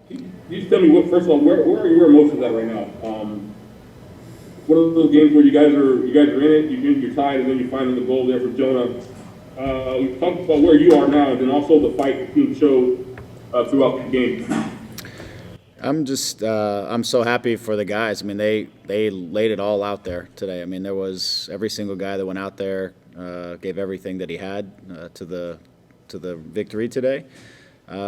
Can you just tell me first of all, where are your emotions at right now? What are those games where you guys are in it, you're tied, and then you find the goal there for Jonah? Talk about where you are now, and then also the fight the team showed throughout the game. I'm so happy for the guys. I mean, they laid it all out there today. I mean, there was every single guy that went out there gave everything that he had to the victory today.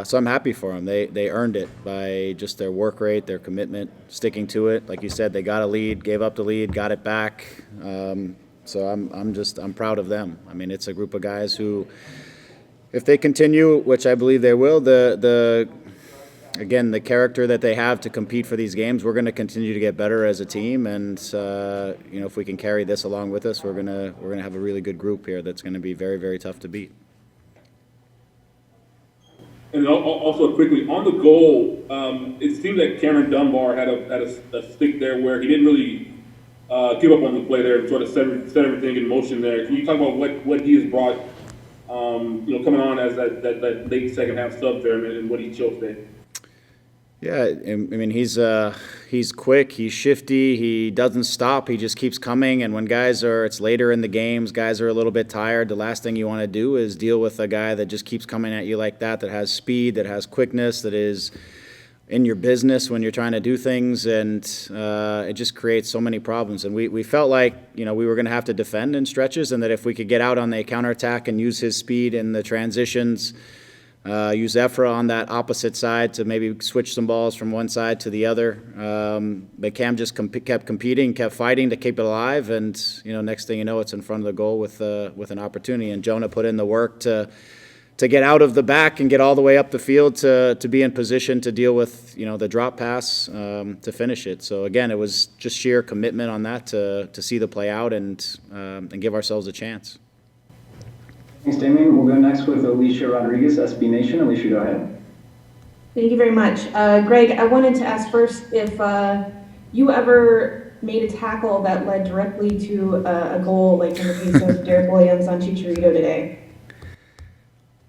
So I'm happy for them. They earned it by just their work rate, their commitment, sticking to it. Like you said, they got a lead, gave up the lead, got it back. So I'm proud of them. I mean, it's a group of guys who, if they continue, which I believe they will, again, the character that they have to compete for these games, we're going to continue to get better as a team, and if we can carry this along with us, we're gonna have a really good group here that's going to be very, very tough to beat. And also quickly on the goal, it seemed that Cameron Dunbar had a stick there where he didn't really give up on the play there and sort of set everything in motion there. Can you talk about what he has brought, coming on as that late second half sub there and what he showed today? Yeah, I mean he's quick, he's shifty, he doesn't stop, he just keeps coming. And when it's later in the games, guys are a little bit tired. The last thing you want to do is deal with a guy that just keeps coming at you like that has speed, that has quickness, that is in your business when you're trying to do things, and it just creates so many problems. And we felt like we were going to have to defend in stretches, and that if we could get out on the counterattack and use his speed in the transitions. Use Ephra on that opposite side to maybe switch some balls from one side to the other. But Cam just kept competing, kept fighting to keep it alive, and next thing you know, it's in front of the goal with an opportunity. And Jonah put in the work to get out of the back and get all the way up the field to be in position to deal with the drop pass to finish it. So again, it was just sheer commitment on that to see the play out and give ourselves a chance. Thanks, Damien. We'll go next with Alicia Rodriguez, SB Nation. Alicia, go ahead. Thank you very much. Greg, I wanted to ask first if you ever made a tackle that led directly to a goal, like in the case of Derek Williams on Chicharito today.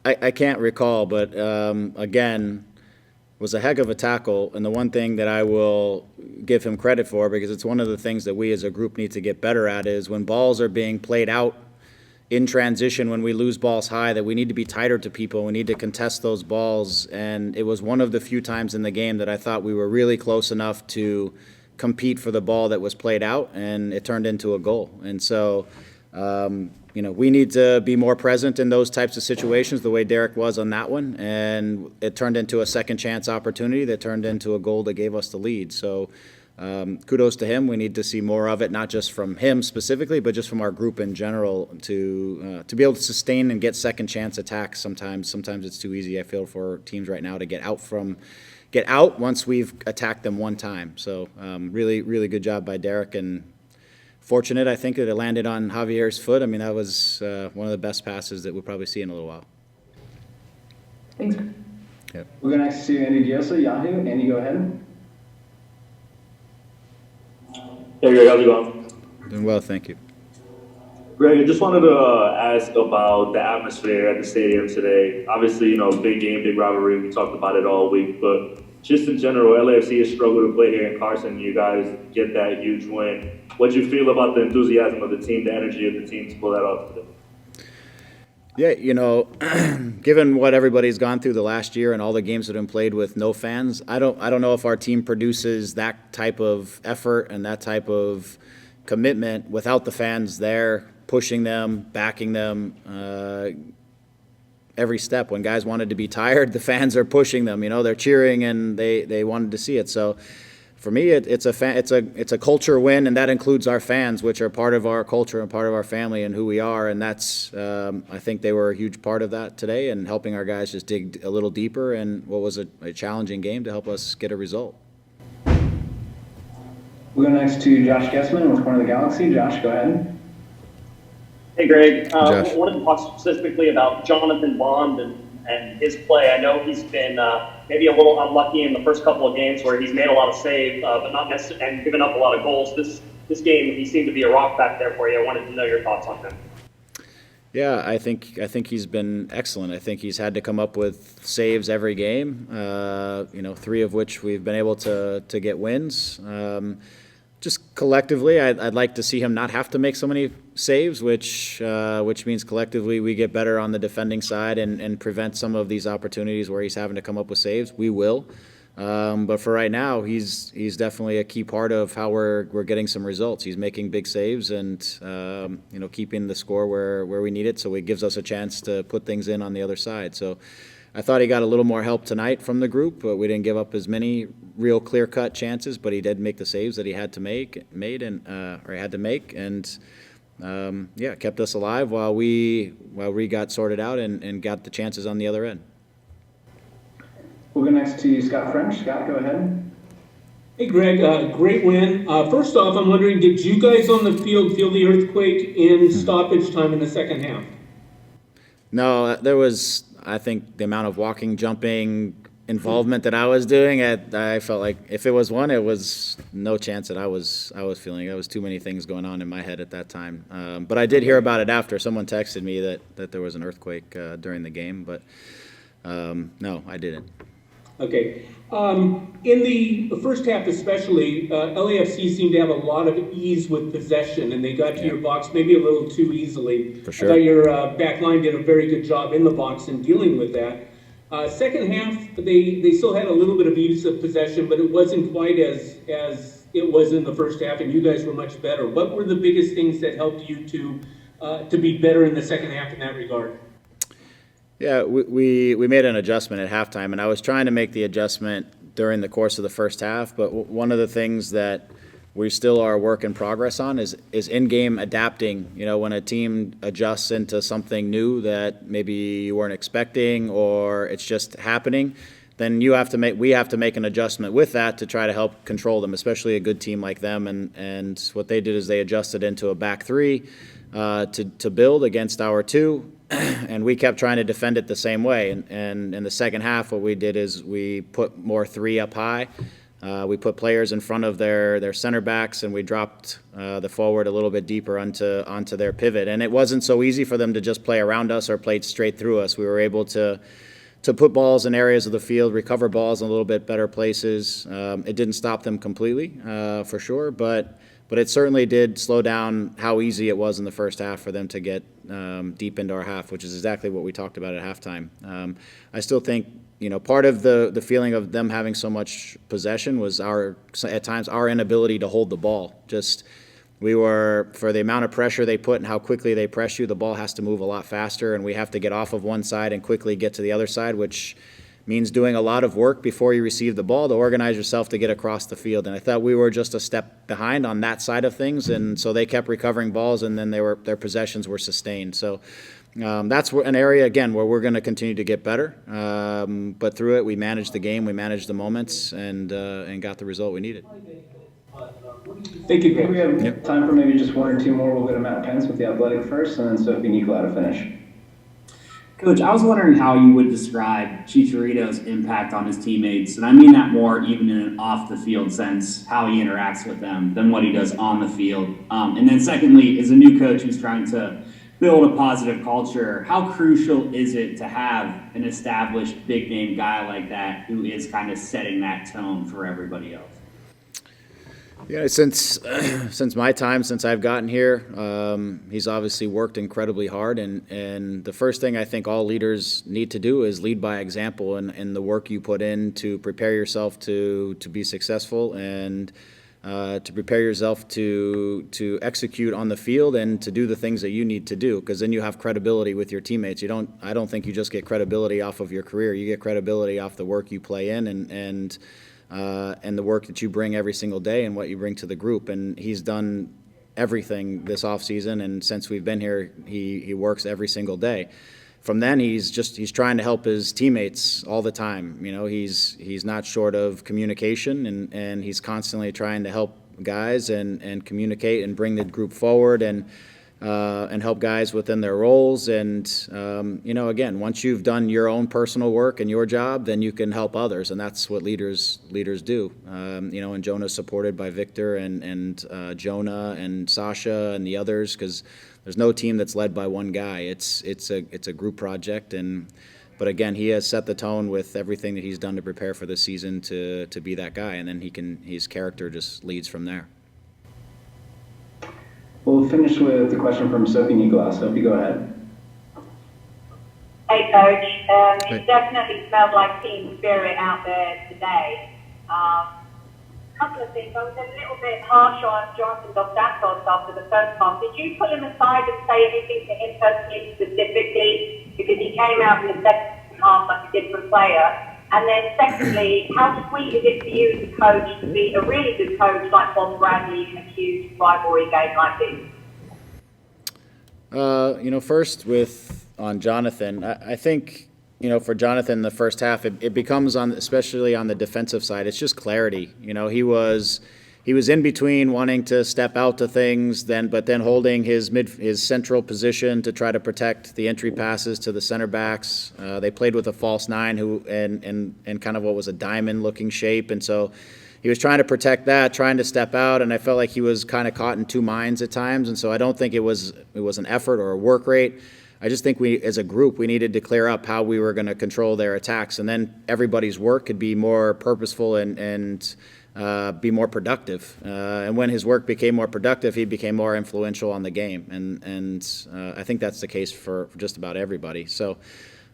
I can't recall, but again, was a heck of a tackle. And the one thing that I will give him credit for, because it's one of the things that we as a group need to get better at, is when balls are being played out in transition, when we lose balls high, that we need to be tighter to people. We need to contest those balls. And it was one of the few times in the game that I thought we were really close enough to compete for the ball that was played out, and it turned into a goal. And so, we need to be more present in those types of situations the way Derek was on that one. And it turned into a second chance opportunity that turned into a goal that gave us the lead. So kudos to him. We need to see more of it, not just from him specifically, but just from our group in general to be able to sustain and get second chance attacks. Sometimes it's too easy, I feel, for teams right now to get out once we've attacked them one time. So really, really good job by Derek, and fortunate, I think, that it landed on Javier's foot. I mean, that was one of the best passes that we'll probably see in a little while. Thanks. Yep. We'll go next to Andy Diosa, Yahoo. Andy, go ahead. Hey, Greg, how's it going? Doing well, thank you. Greg, I just wanted to ask about the atmosphere at the stadium today. Obviously, big game, big rivalry. We talked about it all week, but just in general, LAFC has struggled to play here in Carson. You guys get that huge win. What do you feel about the enthusiasm of the team, the energy of the team to pull that off today? Yeah, given what everybody's gone through the last year and all the games that have been played with no fans, I don't know if our team produces that type of effort and that type of commitment without the fans there, pushing them, backing them every step. When guys wanted to be tired, the fans are pushing them. They're cheering and they wanted to see it. So for me, it's a culture win, and that includes our fans, which are part of our culture and part of our family and who we are. And that's I think they were a huge part of that today, and helping our guys just dig a little deeper in what was a challenging game to help us get a result. We'll go next to Josh Gessman with Corner of the Galaxy. Josh, go ahead. Hey, Greg. Josh. I wanted to talk specifically about Jonathan Bond and his play. I know he's been maybe a little unlucky in the first couple of games where he's made a lot of saves, but not necessarily, and given up a lot of goals. This game, he seemed to be a rock back there for you. I wanted to know your thoughts on him. Yeah, I think he's been excellent. I think he's had to come up with saves every game. 3 of which we've been able to get wins. Just collectively, I'd like to see him not have to make so many saves, which means collectively we get better on the defending side and prevent some of these opportunities where he's having to come up with saves. We will. But for right now, he's definitely a key part of how we're getting some results. He's making big saves and keeping the score where we need it, so it gives us a chance to put things in on the other side. So I thought he got a little more help tonight from the group, but we didn't give up as many real clear-cut chances. But he did make the saves that he had to make, and kept us alive while we got sorted out and got the chances on the other end. We'll go next to Scott French. Scott, go ahead. Hey, Greg, great win. First off, I'm wondering, did you guys on the field feel the earthquake in stoppage time in the second half? No, there was, I think, the amount of walking, jumping, involvement that I was doing, I felt like if it was one, it was no chance that I was feeling. There was too many things going on in my head at that time. But I did hear about it after. Someone texted me that there was an earthquake during the game, but no, I didn't. Okay. In the first half especially, LAFC seemed to have a lot of ease with possession, and they got to your box maybe a little too easily. For sure. I thought your back line did a very good job in the box in dealing with that. Second half, they still had a little bit of ease of possession, but it wasn't quite as it was in the first half, and you guys were much better. What were the biggest things that helped you to be better in the second half in that regard? Yeah, we made an adjustment at halftime, and I was trying to make the adjustment during the course of the first half, but one of the things that we still are a work in progress on is in-game adapting. When a team adjusts into something new that maybe you weren't expecting or it's just happening, then we have to make an adjustment with that to try to help control them, especially a good team like them. And what they did is they adjusted into a back three to build against our two. And we kept trying to defend it the same way. And in the second half, what we did is we put more three up high. We put players in front of their center backs, and we dropped the forward a little bit deeper onto their pivot. And it wasn't so easy for them to just play around us or play straight through us. We were able to put balls in areas of the field, recover balls in a little bit better places. It didn't stop them completely, for sure, but it certainly did slow down how easy it was in the first half for them to get deep into our half, which is exactly what we talked about at halftime. I still think, part of the feeling of them having so much possession was at times our inability to hold the ball. For the amount of pressure they put and how quickly they press you, the ball has to move a lot faster, and we have to get off of one side and quickly get to the other side, which means doing a lot of work before you receive the ball to organize yourself to get across the field. And I thought we were just a step behind on that side of things, and so they kept recovering balls, and then their possessions were sustained. So that's an area, again, where we're going to continue to get better. But through it, we managed the game, we managed the moments, and got the result we needed. Thank you, Greg. We have time for maybe just one or two more. We'll go to Matt Pence with The Athletic first, and then Sophie Nicolau to finish. Coach, I was wondering how you would describe Chicharito's impact on his teammates, and I mean that more even in an off-the-field sense, how he interacts with them, than what he does on the field. And then secondly, as a new coach who's trying to build a positive culture, how crucial is it to have an established big-name guy like that who is kind of setting that tone for everybody else? Yeah, since my time, since I've gotten here, he's obviously worked incredibly hard, and the first thing I think all leaders need to do is lead by example, and the work you put in to prepare yourself to be successful and to prepare yourself to execute on the field and to do the things that you need to do, because then you have credibility with your teammates. I don't think you just get credibility off of your career. You get credibility off the work you play in and the work that you bring every single day and what you bring to the group. And he's done everything this offseason, and since we've been here, he works every single day. From then, he's trying to help his teammates all the time. He's not short of communication, and he's constantly trying to help guys and communicate and bring the group forward. And and help guys within their roles. And, again, once you've done your own personal work and your job, then you can help others. And that's what leaders do. And Jonah's supported by Victor and Jonah and Sasha and the others, because there's no team that's led by one guy. It's a group project. But again, he has set the tone with everything that he's done to prepare for this season to be that guy. And then his character just leads from there. We'll finish with the question from Sophie Nicolas. Sophie, go ahead. Hey, Coach. It definitely smelled like team spirit out there today. Couple of things. I was a little bit harsh on Jonathan Dos Santos after the first half. Did you pull him aside and say anything to him personally specifically? Because he came out in the second half like a different player. And then secondly, how sweet is it for you as a coach to be a really good coach like Bob Bradley in a huge rivalry game like this? First on Jonathan, I think, for Jonathan in the first half, it becomes especially on the defensive side, it's just clarity. He was in between wanting to step out to things, but then holding his central position to try to protect the entry passes to the center backs. They played with a false nine and kind of what was a diamond-looking shape, and so he was trying to protect that, trying to step out, and I felt like he was kind of caught in two minds at times, and so I don't think it was an effort or a work rate. I just think as a group, we needed to clear up how we were going to control their attacks, and then everybody's work could be more purposeful and be more productive. And when his work became more productive, he became more influential on the game, and I think that's the case for just about everybody. So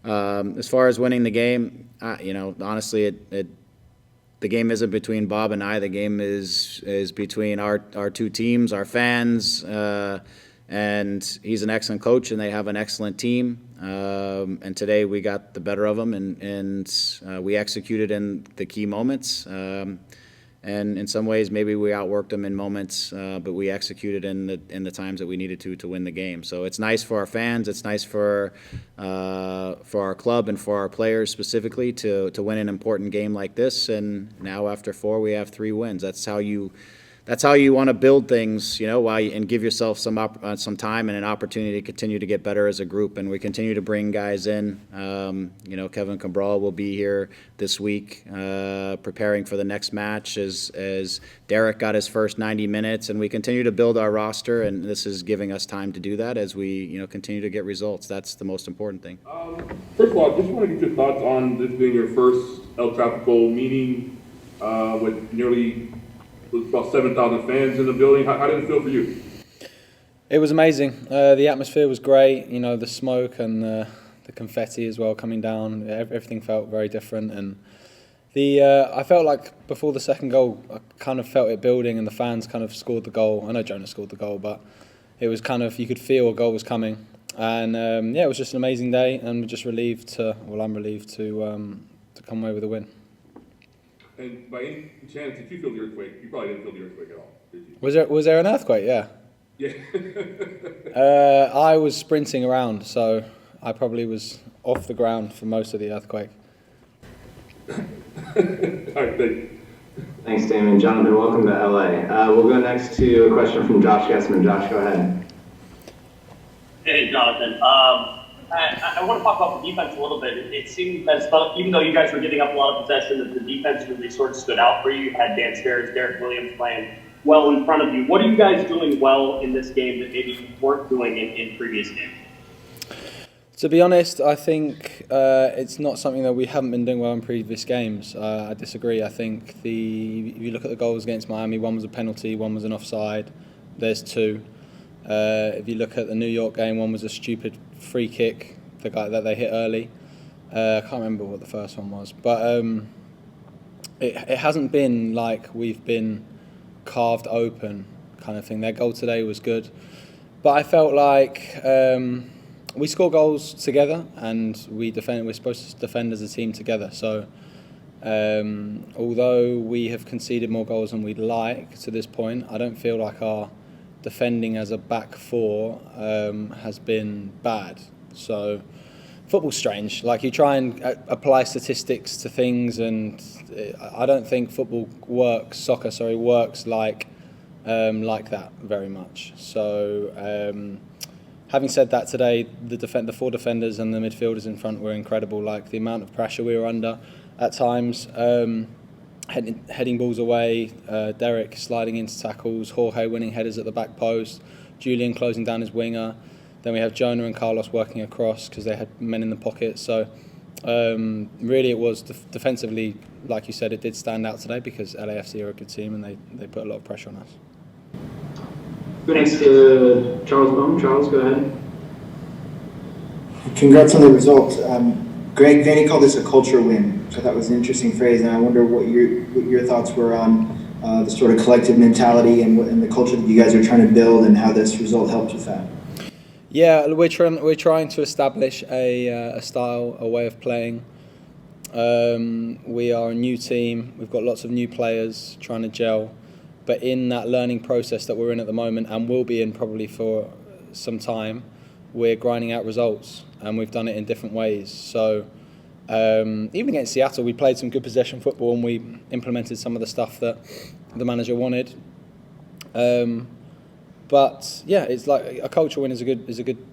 as far as winning the game, honestly, the game isn't between Bob and I. The game is between our two teams, our fans. And he's an excellent coach, and they have an excellent team. And today we got the better of them, and we executed in the key moments. And in some ways, maybe we outworked them in moments, but we executed in the times that we needed to win the game. So it's nice for our fans. It's nice for our club and for our players specifically to win an important game like this. And now after 4, we have 3 wins. That's how you want to build things, and give yourself some time and an opportunity to continue to get better as a group. And we continue to bring guys in. Kevin Cabral will be here this week, preparing for the next match as Derek got his first 90 minutes. And we continue to build our roster, and this is giving us time to do that as we, continue to get results. That's the most important thing. First of all, I just want to get your thoughts on this being your first El Tráfico meeting with nearly about 7,000 fans in the building. How did it feel for you? It was amazing. The atmosphere was great. The smoke and the confetti as well coming down. Everything felt very different. And I felt like before the second goal, I kind of felt it building, and the fans kind of scored the goal. I know Jonah scored the goal, but it was kind of, you could feel a goal was coming. And it was just an amazing day, and we're just relieved I'm relieved to come away with a win. And by any chance, did you feel the earthquake? You probably didn't feel the earthquake at all, did you? Was there an earthquake? Yeah. Yeah. I was sprinting around, so I probably was off the ground for most of the earthquake. All right, thank you. Thanks, Damon. Jonathan, welcome to LA. We'll go next to a question from Josh Gessman. Josh, go ahead. Hey, Jonathan. I want to talk about the defense a little bit. It seemed as though, even though you guys were giving up a lot of possession, that the defense really sort of stood out for you. You had Dan Sperris, Derek Williams playing well in front of you. What are you guys doing well in this game that maybe you weren't doing in previous games? To be honest, I think it's not something that we haven't been doing well in previous games. I disagree. I think if you look at the goals against Miami, one was a penalty, one was an offside. There's 2. If you look at the New York game, one was a stupid free kick, the guy that they hit early. I can't remember what the first one was, but it hasn't been like we've been carved open kind of thing. Their goal today was good, but I felt like we score goals together, and we're supposed to defend as a team together. So although we have conceded more goals than we'd like to this point, I don't feel like our defending as a back 4 has been bad. So football's strange. Like, you try and apply statistics to things, and I don't think soccer works like that very much. So having said that, today the 4 defenders and the midfielders in front were incredible. Like the amount of pressure we were under at times, heading balls away, Derek sliding into tackles, Jorge winning headers at the back post, Julian closing down his winger. Then we have Jonah and Carlos working across because they had men in the pocket. So really it was defensively, like you said, it did stand out today because LAFC are a good team and they put a lot of pressure on us. Next to Charles Bone. Charles, go ahead. Congrats on the result. Greg Vanney called this a culture win. So that was an interesting phrase, and I wonder what your thoughts were on the sort of collective mentality and the culture that you guys are trying to build, and how this result helped with that. Yeah, we're trying to establish a style, a way of playing. We are a new team. We've got lots of new players trying to gel, but in that learning process that we're in at the moment, and will be in probably for some time, we're grinding out results, and we've done it in different ways. So even against Seattle, we played some good possession football and we implemented some of the stuff that the manager wanted. But yeah, it's like a culture win is a good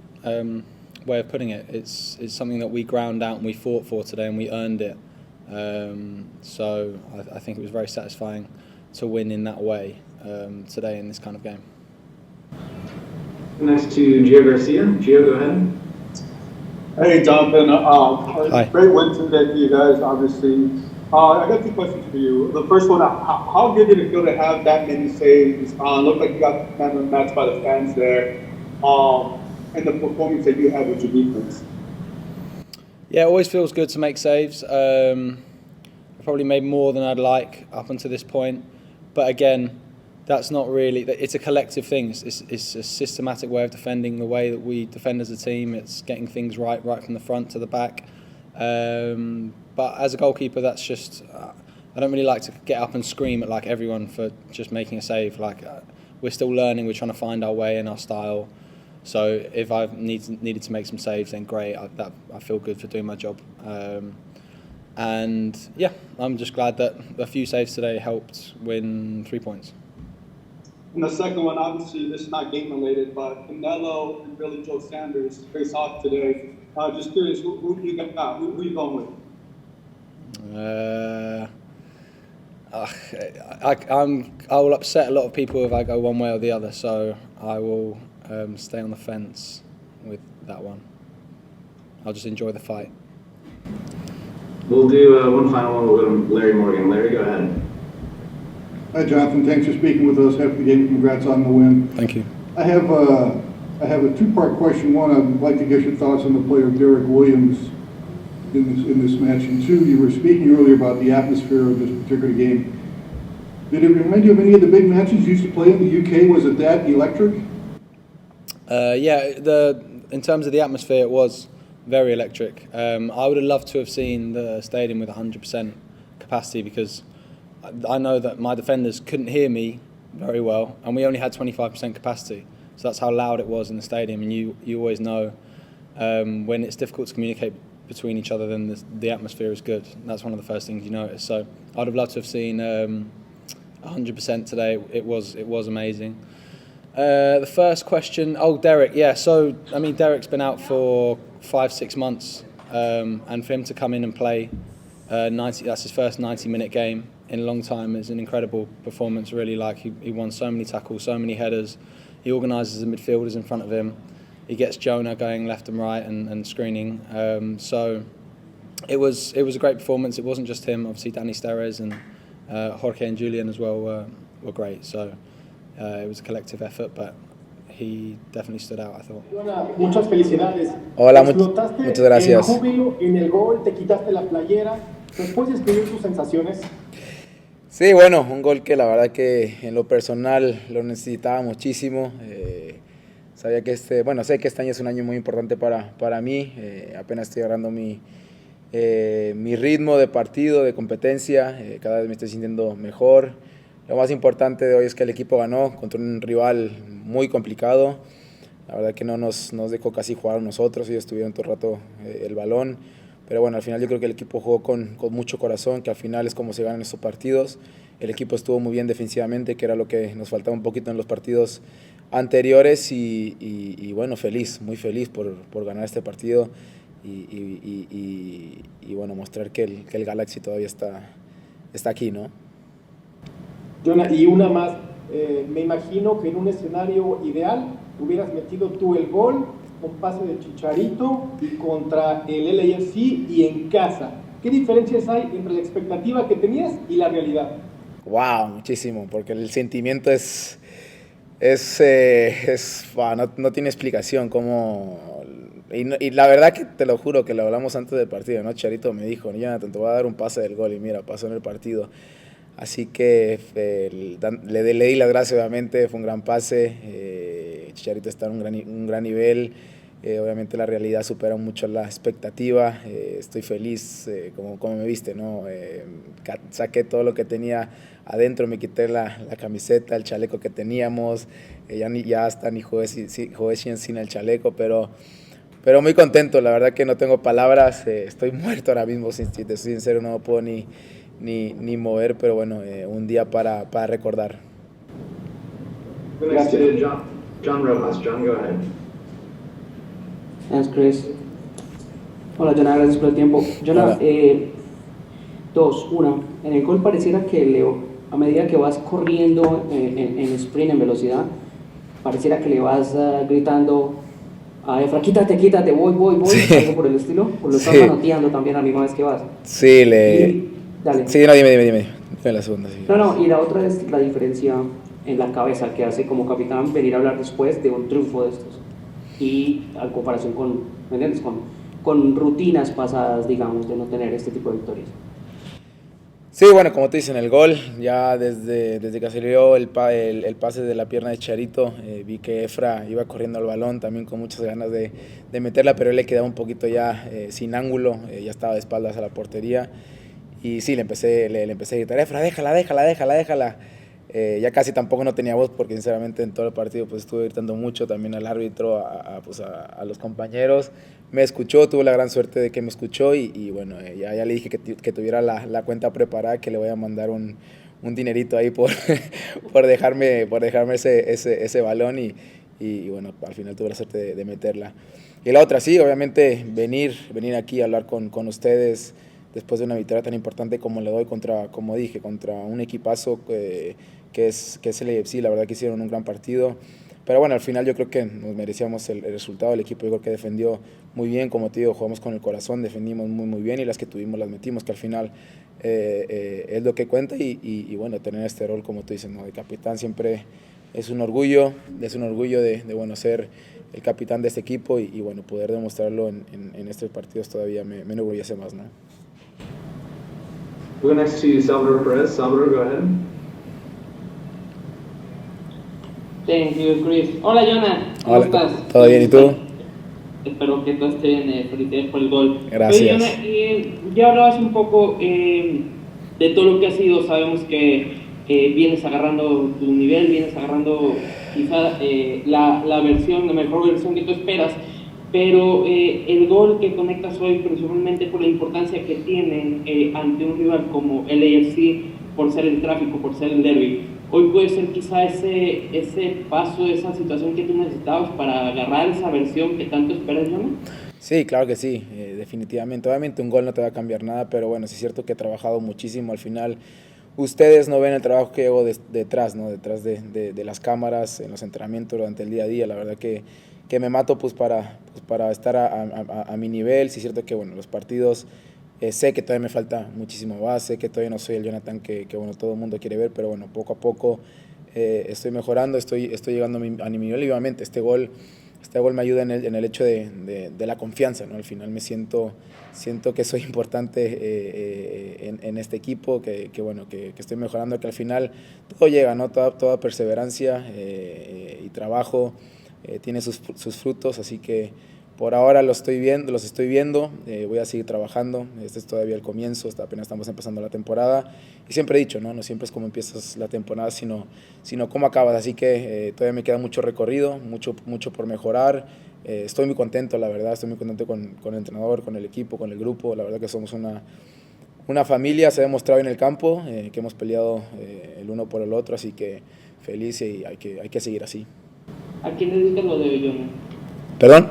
way of putting it. It's something that we ground out and we fought for today and we earned it. So I think it was very satisfying to win in that way today in this kind of game. Next to Gio Garcia. Gio, go ahead. Hey, Jonathan. Hi. Great win today for you guys, obviously. I got 2 questions for you. The first one, how good did it feel to have that many saves? Looked like you got man of the match by the fans there. And the performance that you had with your defense. Yeah, it always feels good to make saves. I probably made more than I'd like up until this point. But again, that's not really, it's a collective thing. It's a systematic way of defending, the way that we defend as a team. It's getting things right from the front to the back. But as a goalkeeper, that's just, I don't really like to get up and scream at like everyone for just making a save. Like we're still learning, we're trying to find our way and our style. So if I've needed to make some saves, then great. I feel good for doing my job. And yeah, I'm just glad that a few saves today helped win 3 points. And the second one, obviously, this is not game related, but Canelo and Billy Joe Sanders face off today. Just curious, who do you got? Who are you going with? I will upset a lot of people if I go one way or the other, so I will stay on the fence with that one. I'll just enjoy the fight. We'll do one final one. We'll go to Larry Morgan. Larry, go ahead. Hi, Jonathan. Thanks for speaking with us after the game. Congrats on the win. Thank you. I have a 2-part question. One, I'd like to get your thoughts on the player Derek Williams in this match. And 2, you were speaking earlier about the atmosphere of this particular game. Did it remind you of any of the big matches you used to play in the UK? Was it that electric? Yeah, in terms of the atmosphere, it was very electric. I would have loved to have seen the stadium with 100% capacity because I know that my defenders couldn't hear me very well, and we only had 25% capacity. So that's how loud it was in the stadium, and you always know when it's difficult to communicate between each other, then the atmosphere is good. And that's one of the first things you notice. So I'd have loved to have seen 100% today. It was amazing. The first question, Derek, yeah. So I mean, Derek's been out for 5-6 months, and for him to come in and play 90, that's his first 90-minute game in a long time, is an incredible performance. Really, like he won so many tackles, so many headers. He organises the midfielders in front of him. He gets Jonah going left and right and screening. So it was a great performance. It wasn't just him. Obviously, Danny Steres and Jorge and Julian as well were great. So it was a collective effort, but he definitely stood out, I thought. Muchas felicidades. Hola, muchas gracias. En júbilo, en el gol, te quitaste la playera. ¿Puedes describir tus sensaciones? Sí, bueno, un gol que la verdad que en lo personal lo necesitaba muchísimo. Sabía que sé que este año es un año muy importante para mí. Apenas estoy agarrando mi ritmo de partido, de competencia. Cada vez me estoy sintiendo mejor. Lo más importante de hoy es que el equipo ganó contra un rival muy complicado. La verdad que no nos dejó casi jugar a nosotros. Ellos tuvieron todo el rato el balón. Pero bueno, al final yo creo que el equipo jugó con mucho corazón, que al final es como se ganan estos partidos. El equipo estuvo muy bien defensivamente, que era lo que nos faltaba un poquito en los partidos anteriores y bueno, muy feliz por ganar este partido y bueno, mostrar que el Galaxy todavía está aquí, ¿no? Jonah, y una más, me imagino que en un escenario ideal hubieras metido tú el gol con pase de Chicharito y contra el LAFC y en casa. ¿Qué diferencias hay entre la expectativa que tenías y la realidad? Wow, muchísimo, porque el sentimiento no tiene explicación y la verdad que te lo juro que lo hablamos antes del partido, ¿no? Chicharito me dijo, Jonathan, te voy a dar un pase del gol y mira, pasó en el partido. Así que le di las gracias, obviamente, fue un gran pase, Chicharito está en un gran nivel, obviamente la realidad supera mucho la expectativa, estoy feliz, como me viste, ¿no? Saqué todo lo que tenía adentro, me quité la camiseta, el chaleco que teníamos, ya hasta ni jugué sin el chaleco, pero muy contento, la verdad que no tengo palabras, estoy muerto ahora mismo, si te soy sincero, no me puedo ni mover, pero bueno, un día para recordar. Next to John Rojas. John, go ahead. Thanks, Chris. Hola, Jonah, gracias por el tiempo. Jonah, dos, una, en el gol pareciera que Leo, a medida que vas corriendo en sprint, en velocidad, pareciera que le vas gritando a Efra, quítate, voy, sí. Algo por el estilo, o lo estás manoteando también a la misma vez que vas. Sí, dale. Sí, no, dime. La segunda, sí. No, y la otra es la diferencia en la cabeza que hace como capitán venir a hablar después de un triunfo de estos. Y a comparación con rutinas pasadas, digamos, de no tener este tipo de victorias. Sí, bueno, como te dicen, el gol, ya desde que salió el pase de la pierna de Chicharito, vi que Efra iba corriendo al balón también con muchas ganas de meterla, pero él le quedaba un poquito ya sin ángulo, ya estaba de espaldas a la portería. Y sí, le empecé a gritar, Efra, déjala. Ya casi tampoco no tenía voz porque sinceramente en todo el partido pues estuve gritando mucho también al árbitro, a los compañeros. Me escuchó, tuve la gran suerte de que me escuchó y bueno, ya le dije que tuviera la cuenta preparada, que le voy a mandar un dinerito ahí por dejarme ese balón y bueno, al final tuve la suerte de meterla. Y la otra, sí, obviamente venir aquí a hablar con ustedes después de una victoria tan importante como le doy contra un equipazo que es el LAFC. La verdad que hicieron un gran partido, pero bueno, al final yo creo que nos merecíamos el resultado. El equipo yo creo que defendió muy bien, como te digo, jugamos con el corazón, defendimos muy bien y las que tuvimos las metimos, que al final es lo que cuenta y bueno, tener este rol, como tú dices, ¿no? De capitán siempre es un orgullo de bueno, ser el capitán de este equipo y bueno, poder demostrarlo en estos partidos todavía me enorgullece más, ¿no? We'll go next to Salvador Perez. Salvador, go ahead. Thank you, Chris. Hola, Jonah. ¿Cómo estás? ¿Todo bien? ¿Y tú? Espero que todo esté bien. Felicidades por el gol. Gracias. Oye, Jonah, ya hablabas un poco de todo lo que ha sido. Sabemos que vienes agarrando tu nivel, vienes agarrando quizá la mejor versión que tú esperas. Pero el gol que conectas hoy, principalmente por la importancia que tienen ante un rival como el LAFC, por ser el Tráfico, por ser el derby, hoy puede ser quizá ese paso, esa situación que tú necesitabas para agarrar esa versión que tanto esperas, ¿no? Sí, claro que sí, definitivamente. Obviamente un gol no te va a cambiar nada, pero bueno, sí es cierto que he trabajado muchísimo. Al final, ustedes no ven el trabajo que hago detrás, ¿no? Detrás de las cámaras, en los entrenamientos, durante el día a día. La verdad que me mato para estar a mi nivel. Sí es cierto que bueno, los partidos sé que todavía me falta muchísimo más, sé que todavía no soy el Jonathan que bueno, todo el mundo quiere ver, pero bueno, poco a poco estoy mejorando, estoy llegando a mi nivel y obviamente este gol me ayuda en el hecho de la confianza, ¿no? Al final me siento que soy importante en este equipo, que bueno, que estoy mejorando, que al final todo llega, ¿no? Toda perseverancia y trabajo tiene sus frutos, así que por ahora los estoy viendo, voy a seguir trabajando, este es todavía el comienzo, apenas estamos empezando la temporada y siempre he dicho, no siempre es como empiezas la temporada, sino cómo acabas, así que todavía me queda mucho recorrido, mucho por mejorar, estoy muy contento, la verdad, estoy muy contento con el entrenador, con el equipo, con el grupo, la verdad que somos una familia, se ha demostrado en el campo, que hemos peleado el uno por el otro, así que feliz y hay que seguir así. ¿A quién dedicas lo de hoy, Jonah? ¿Perdón?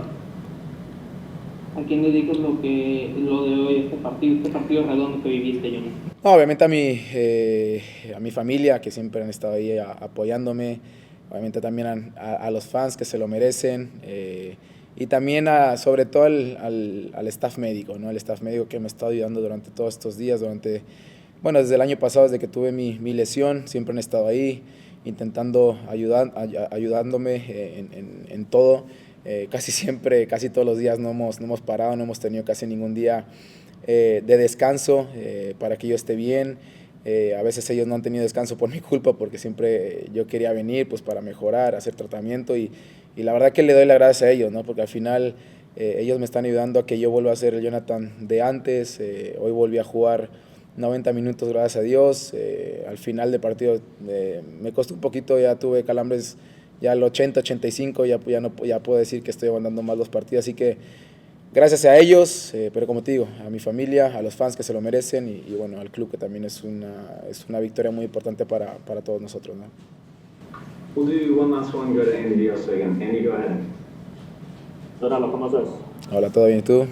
¿A quién dedicas lo de hoy, este partido redondo que viviste, Jonah? No, obviamente a mi familia, que siempre han estado ahí apoyándome, obviamente también a los fans que se lo merecen, y también sobre todo al staff médico, ¿no? El staff médico que me ha estado ayudando durante todos estos días, desde el año pasado, desde que tuve mi lesión, siempre han estado ahí, intentando ayudándome en todo. Casi siempre, casi todos los días no hemos parado, no hemos tenido casi ningún día de descanso para que yo esté bien. A veces ellos no han tenido descanso por mi culpa, porque siempre yo quería venir pues para mejorar, hacer tratamiento, y la verdad que le doy las gracias a ellos, ¿no? Porque al final ellos me están ayudando a que yo vuelva a ser el Jonathan de antes. Hoy volví a jugar 90 minutos, gracias a Dios. Al final del partido me costó un poquito, ya tuve calambres ya al 80, 85, ya puedo decir que estoy aguantando más los partidos, así que gracias a ellos, pero como te digo, a mi familia, a los fans que se lo merecen, y bueno, al club, que también es una victoria muy importante para todos nosotros, ¿no? We'll do one last one, go to Andy Dios again. Andy, go ahead. Donalo, ¿cómo estás? Hola, ¿todo bien? ¿Y tú?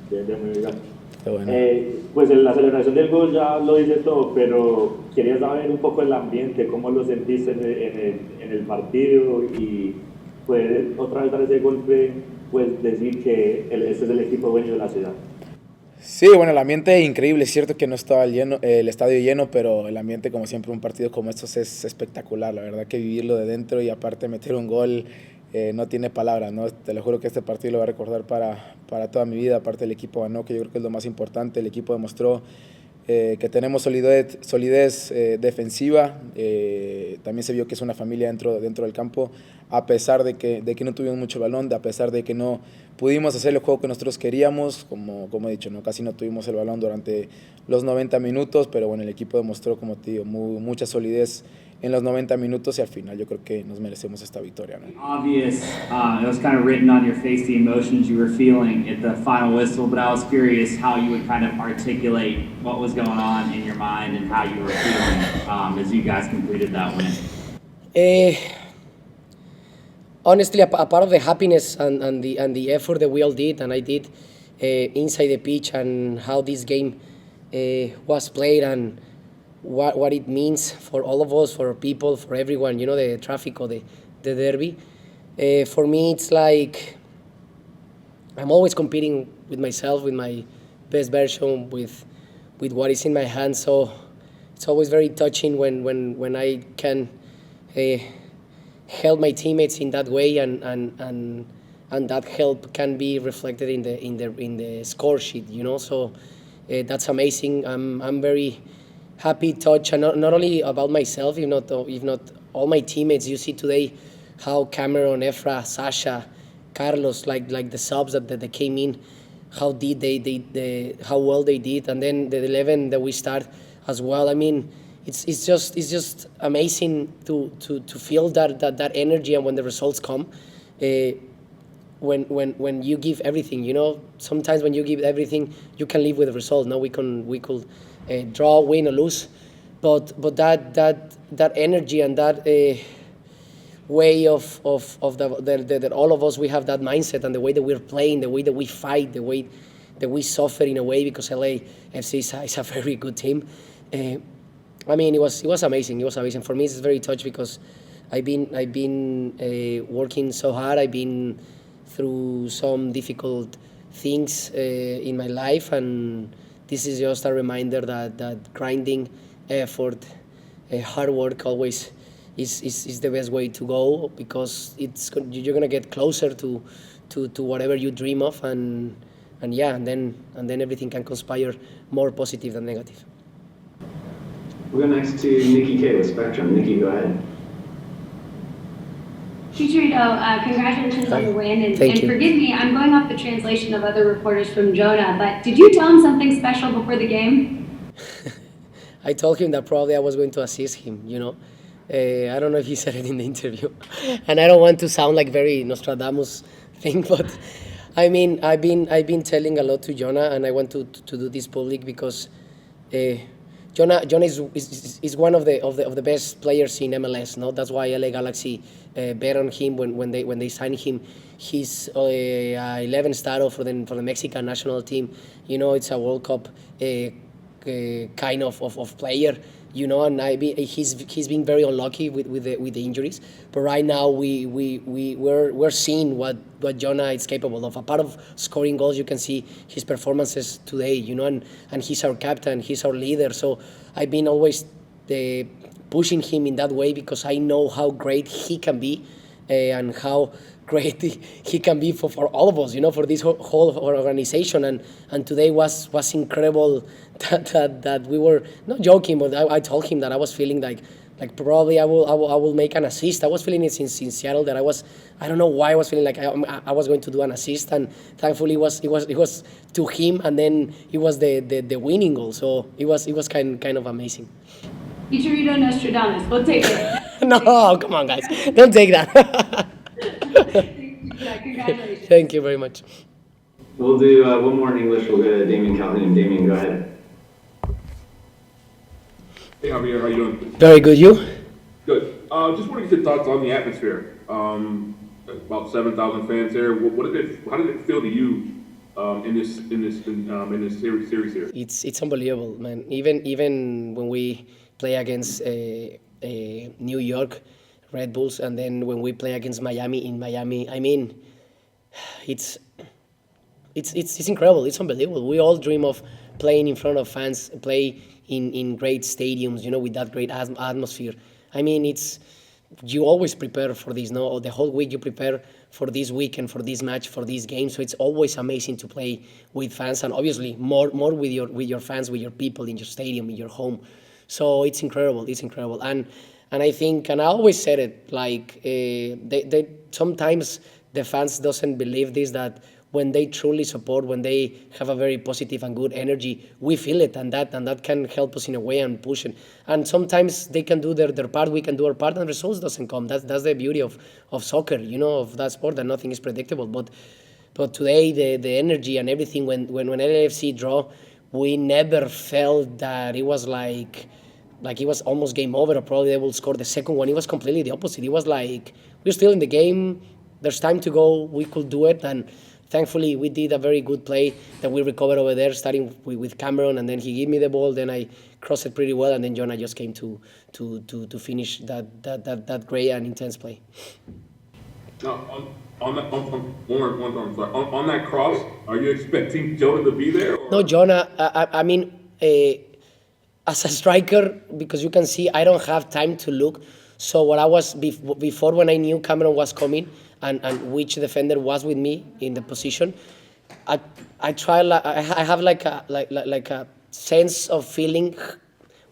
Bien, muy bien. Qué bueno. Pues la celebración del gol ya lo dice todo, pero quería saber un poco el ambiente, cómo lo sentiste en el partido, y pues otra vez dar ese golpe, pues decir que este es el equipo dueño de la ciudad. Sí, bueno, el ambiente es increíble. Es cierto que no estaba el estadio lleno, pero el ambiente, como siempre, un partido como estos es espectacular. La verdad que vivirlo de dentro, y aparte meter un gol, no tiene palabras, ¿no? Te lo juro que este partido lo voy a recordar para toda mi vida. Aparte, el equipo ganó, que yo creo que es lo más importante. El equipo demostró que tenemos solidez defensiva. También se vio que es una familia dentro del campo, a pesar de que no tuvimos mucho balón, a pesar de que no pudimos hacer el juego que nosotros queríamos. Como he dicho, ¿no? Casi no tuvimos el balón durante los 90 minutos, pero bueno, el equipo demostró, como te digo, mucha solidez en los 90 minutos, y al final yo creo que nos merecemos esta victoria, ¿no? Obvious, it was kind of written on your face, the emotions you were feeling at the final whistle, but I was curious how you would kind of articulate what was going on in your mind and how you were feeling as you guys completed that win. Honestly, a part of the happiness and the effort that we all did, and I did inside the pitch, and how this game was played, and what it means for all of us, for people, for everyone, you know, the Tráfico, the derby. For me, it's like I'm always competing with myself, with my best version, with what is in my hands. So it's always very touching when I can help my teammates in that way, and that help can be reflected in the score sheet, you know. So that's amazing. I'm very happy, touched, and not only about myself, if not all my teammates. You see today how Cameron, Efra, Sasha, Carlos, like the subs that they came in, how how well they did, and then the 11 that we start as well. I mean, it's just amazing to feel that energy, and when the results come, when you give everything, you know. Sometimes when you give everything, you can live with the result. No, we could draw, win, or lose, but that energy and that way of that all of us, we have that mindset, and the way that we're playing, the way that we fight, the way that we suffer in a way, because LAFC is a very good team. I mean, it was amazing. It was amazing. For me, it's very touched, because I've been working so hard. I've been through some difficult things in my life, and this is just a reminder that grinding, effort, hard work always is the best way to go, because you're gonna get closer to whatever you dream of, and then everything can conspire more positive than negative. We'll go next to Nikki K with Spectrum. Nikki, go ahead. Chicharito, congratulations on the win, and Thank you. forgive me, I'm going off the translation of other reporters from Jonah, but did you tell him something special before the game? I told him that probably I was going to assist him, you know. I don't know if he said it in the interview, and I don't want to sound like very Nostradamus thing, but I mean, I've been telling a lot to Jonah, and I want to do this public, because Jonah is one of the best players in MLS. No, that's why LA Galaxy bet on him when they signed him. He's 11 starter for the Mexican national team. You know, it's a World Cup kind of player. You know, and he's been very unlucky with the injuries. But right now we're seeing what Jonah is capable of. Apart of scoring goals, you can see his performances today. You know, and he's our captain, he's our leader. So I've been always pushing him in that way because I know how great he can be and how great he can be for all of us, you know, for this whole organization. And today was incredible that we were not joking, but I told him that I was feeling like probably I will make an assist. I was feeling it since Seattle that I don't know why I was feeling like I was going to do an assist, and thankfully it was to him, and then it was the winning goal. So it was kind of amazing. Chicharito Nostradamus, we'll take it. No, come on, guys, don't take that. Yeah, congratulations. Thank you very much. We'll do one more in English. We'll go to Damien Calhoun. Damien, go ahead. Hey Javier, how you doing? Very good, you? Good. Just want to get your thoughts on the atmosphere. About 7,000 fans there. How did it feel to you in this series here? It's unbelievable, man. Even when we play against New York Red Bulls, and then when we play against Miami in Miami, I mean, it's incredible. It's unbelievable. We all dream of playing in front of fans, play in great stadiums, you know, with that great atmosphere. I mean, you always prepare for this, no? The whole week you prepare for this weekend, for this match, for this game. So it's always amazing to play with fans, and obviously more with your fans, with your people in your stadium, in your home. So it's incredible. It's incredible. And I think, and I always said it, like they sometimes the fans doesn't believe this, that when they truly support, when they have a very positive and good energy, we feel it, and that can help us in a way and push it. And sometimes they can do their part, we can do our part, and results doesn't come. That's the beauty of soccer, you know, of that sport, that nothing is predictable. But today the energy and everything, when LAFC draw, we never felt that it was like it was almost game over, or probably they will score the second one. It was completely the opposite. It was like we're still in the game. There's time to go. We could do it, and thankfully we did a very good play that we recovered over there, starting with Cameron, and then he gave me the ball. Then I crossed it pretty well, and then Jonah just came to finish that great and intense play. Now, on that cross, are you expecting Jonah to be there? Or? No, Jonah. I mean. As a striker, because you can see I don't have time to look. So what I was before, when I knew Cameron was coming and which defender was with me in the position, I try. I have like a sense of feeling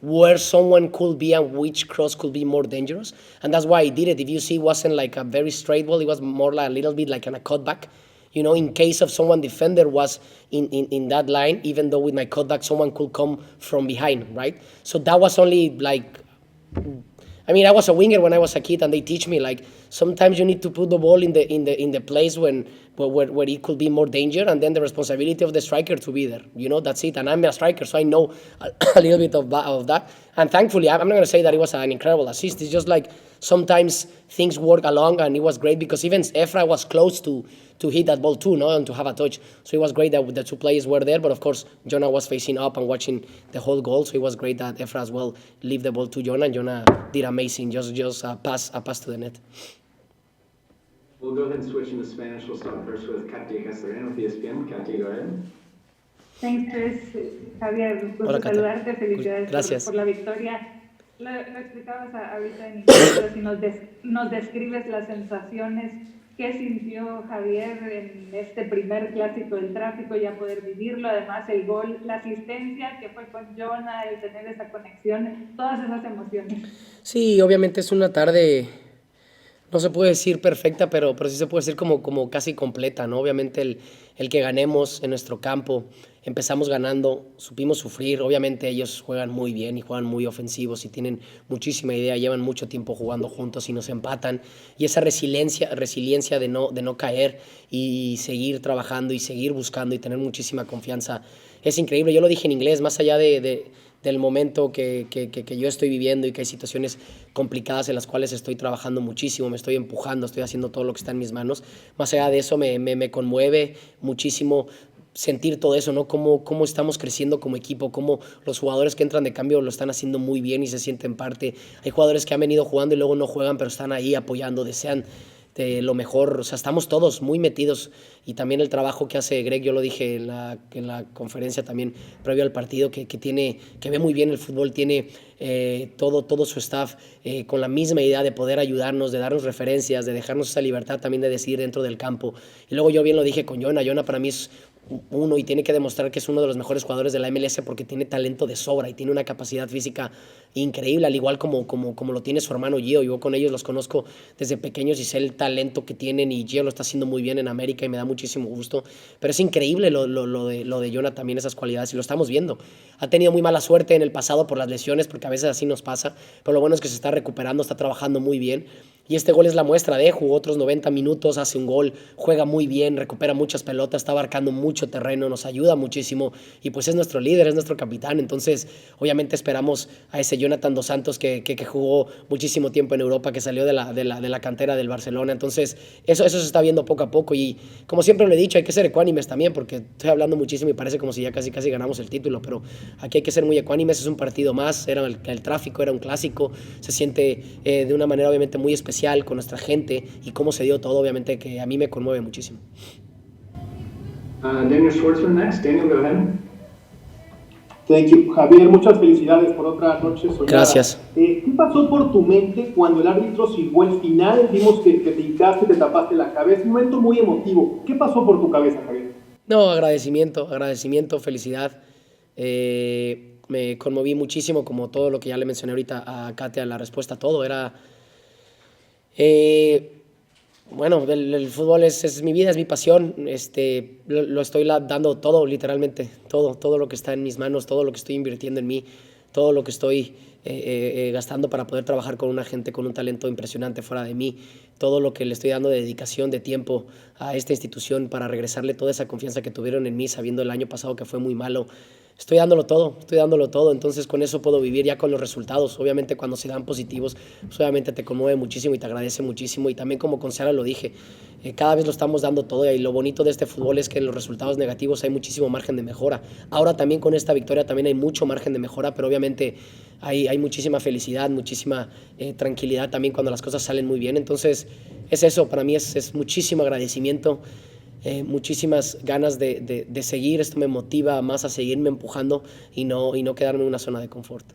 where someone could be and which cross could be more dangerous, and that's why I did it. If you see, it wasn't like a very straight ball. It was more like a little bit like a cutback. You know, in case of someone defender was in that line, even though with my cutback someone could come from behind, right? So that was only like, I mean, I was a winger when I was a kid, and they teach me like sometimes you need to put the ball in the place where it could be more danger, and then the responsibility of the striker to be there. You know, that's it. And I'm a striker, so I know a little bit of that. And thankfully, I'm not going to say that it was an incredible assist. It's just like sometimes things work along, and it was great because even Efra was close to hit that ball too, no, and to have a touch. So it was great that the two players were there, but of course Jonah was facing up and watching the whole goal. So it was great that Efra as well leave the ball to Jonah, and Jonah did amazing, just a pass to the net. We'll go ahead and switch into Spanish. We'll start first with Katia Castellano with ESPN. Katia, go ahead. Thanks, Chris. Javier, gusto saludarte. Felicidades por la victoria. Lo explicabas ahorita en inglés, pero si nos describes las sensaciones, ¿qué sintió Javier en este primer clásico del Tráfico, ya poder vivirlo? Además, el gol, la asistencia que fue con Jonah, el tener esa conexión, todas esas emociones. Sí, obviamente es una tarde, no se puede decir perfecta, pero sí se puede decir como casi completa, ¿no? Obviamente el que ganemos en nuestro campo, empezamos ganando, supimos sufrir. Obviamente ellos juegan muy bien y juegan muy ofensivos y tienen muchísima idea, llevan mucho tiempo jugando juntos y nos empatan. Y esa resiliencia de no caer y seguir trabajando y seguir buscando y tener muchísima confianza es increíble. Yo lo dije en inglés, más allá de del momento que yo estoy viviendo y que hay situaciones complicadas en las cuales estoy trabajando muchísimo, me estoy empujando, estoy haciendo todo lo que está en mis manos. Más allá de eso me conmueve muchísimo sentir todo eso, ¿no? Cómo estamos creciendo como equipo, cómo los jugadores que entran de cambio lo están haciendo muy bien y se sienten parte. Hay jugadores que han venido jugando y luego no juegan, pero están ahí apoyando, desean lo mejor. O sea, estamos todos muy metidos, y también el trabajo que hace Greg, yo lo dije en la conferencia también previo al partido, que ve muy bien el fútbol, tiene todo su staff con la misma idea de poder ayudarnos, de darnos referencias, de dejarnos esa libertad también de decidir dentro del campo. Y luego yo bien lo dije con Jonah para mí es uno y tiene que demostrar que es uno de los mejores jugadores de la MLS porque tiene talento de sobra y tiene una capacidad física increíble, al igual como lo tiene su hermano Gio. Yo con ellos los conozco desde pequeños y sé el talento que tienen, y Gio lo está haciendo muy bien en América y me da muchísimo gusto. Pero es increíble lo de Jonah también, esas cualidades, y lo estamos viendo. Ha tenido muy mala suerte en el pasado por las lesiones, porque a veces así nos pasa, pero lo bueno es que se está recuperando, está trabajando muy bien. Y este gol es la muestra jugó otros 90 minutos, hace un gol, juega muy bien, recupera muchas pelotas, está abarcando mucho terreno, nos ayuda muchísimo, y pues es nuestro líder, es nuestro capitán. Entonces obviamente esperamos a ese Jonathan Dos Santos que jugó muchísimo tiempo en Europa, que salió de la cantera del Barcelona. Entonces eso se está viendo poco a poco, y como siempre lo he dicho, hay que ser ecuánimes también, porque estoy hablando muchísimo y parece como si ya casi ganamos el título, pero aquí hay que ser muy ecuánimes. Es un partido más, era el Tráfico, era un clásico, se siente de una manera obviamente muy especial con nuestra gente, y cómo se dio todo, obviamente que a mí me conmueve muchísimo. Daniel Schwartzman next. Daniel, go ahead. Thank you. Javier, muchas felicidades por otra noche soñada. Gracias. ¿Qué pasó por tu mente cuando el árbitro silbó el final? Vimos que te hincaste, te tapaste la cabeza, un momento muy emotivo. ¿Qué pasó por tu cabeza, Javier? No, agradecimiento, felicidad. Me conmoví muchísimo, como todo lo que ya le mencioné ahorita a Katia, la respuesta a todo era... bueno, el fútbol es mi vida, es mi pasión. Lo estoy dando todo, literalmente, todo lo que está en mis manos, todo lo que estoy invirtiendo en mí, todo lo que estoy gastando para poder trabajar con una gente con un talento impresionante fuera de mí, todo lo que le estoy dando de dedicación, de tiempo a esta institución para regresarle toda esa confianza que tuvieron en mí, sabiendo el año pasado que fue muy malo. Estoy dándolo todo, entonces con eso puedo vivir, ya con los resultados. Obviamente cuando se dan positivos, pues obviamente te conmueve muchísimo y te agradece muchísimo, y también como con Sara lo dije, cada vez lo estamos dando todo, y lo bonito de este fútbol es que en los resultados negativos hay muchísimo margen de mejora. Ahora también con esta victoria también hay mucho margen de mejora, pero obviamente hay muchísima felicidad, muchísima tranquilidad también cuando las cosas salen muy bien. Entonces es eso, para mí es muchísimo agradecimiento, muchísimas ganas de seguir. Esto me motiva más a seguirme empujando y no quedarme en una zona de confort.